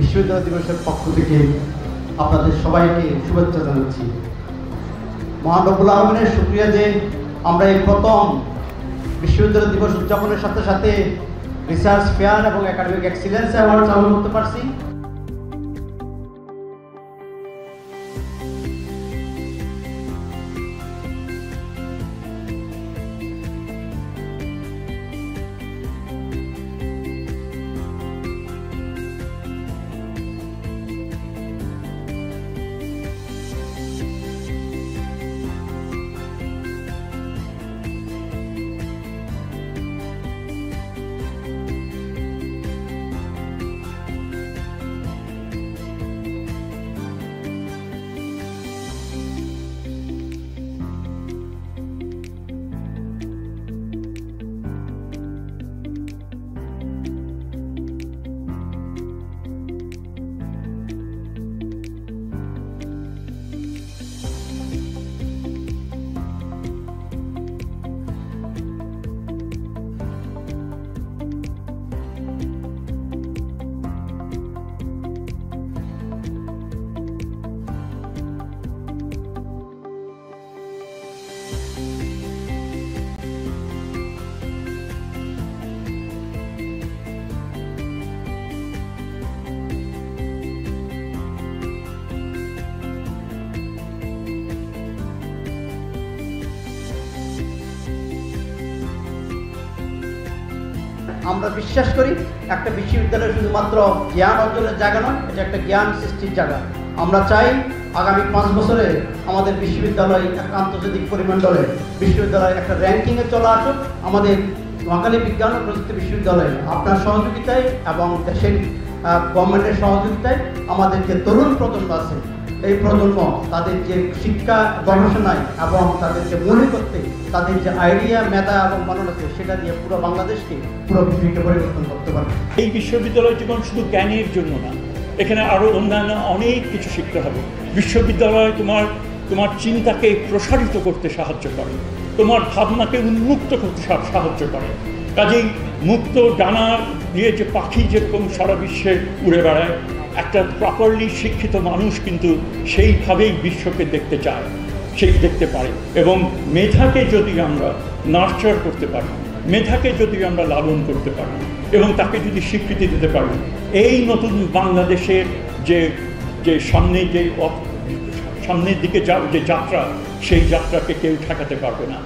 বিশ্ববিদ্যালয় দিবসের পক্ষ থেকে আপনাদের সবাইকে শুভেচ্ছা জানাচ্ছি। মহান রব্বুল আলামিনের শুকরিয়া যে আমরা এই প্রথম বিশ্ববিদ্যালয় দিবস উদযাপনের সাথে সাথে রিসার্চ ফেয়ার এবং একাডেমিক এক্সিলেন্স অ্যাওয়ার্ড চালু করতে পারছি। আমরা বিশ্বাস করি একটা বিশ্ববিদ্যালয় শুধুমাত্র জ্ঞান অর্জনের জায়গা নয়, এটা একটা জ্ঞান সৃষ্টির জায়গা। আমরা চাই আগামী 5 বছরে আমাদের বিশ্ববিদ্যালয় একটা আন্তর্জাতিক পরিমণ্ডলে বিশ্ববিদ্যালয় একটা র্যাঙ্কিংয়ে চলে আসুক। আমাদের নোয়াখালী বিজ্ঞান ও প্রযুক্তি বিশ্ববিদ্যালয় আপনার সহযোগিতায় এবং দেশের গভর্নমেন্টের সহযোগিতায় আমাদের যে তরুণ প্রজন্ম আছে, এই প্রজন্ম তাদের যে শিক্ষা গবেষণায় এবং তাদের যে মৌলিকত্বে তাদের যে আইডিয়া মেধা এবং মনোনয়ন সেটা দিয়ে পুরো বাংলাদেশকে পুরো পৃথিবীকে পরিবর্তন করতে পারবে। এই বিশ্ববিদ্যালয় জীবন শুধু জ্ঞানের জন্য না, এখানে আরও অন্যান্য অনেক কিছু শিখতে হবে। বিশ্ববিদ্যালয় তোমার চিন্তাকে প্রসারিত করতে সাহায্য করে, তোমার ভাবনাকে উন্মুক্ত করতে সাহায্য করে। কাজেই মুক্ত ডানা দিয়ে যে পাখি যেরকম সারা বিশ্বে উড়ে বেড়ায়, একটা প্রপারলি শিক্ষিত মানুষ কিন্তু সেইভাবেই বিশ্বকে দেখতে চায়, সেই দেখতে পারে। এবং মেধাকে যদি আমরা নার্চার করতে পারি, মেধাকে যদি আমরা লালন করতে পারি এবং তাকে যদি স্বীকৃতি দিতে পারি, এই নতুন বাংলাদেশের যে সামনের দিকে যে যাত্রা, সেই যাত্রাকে কেউ ঠেকাতে পারবে না।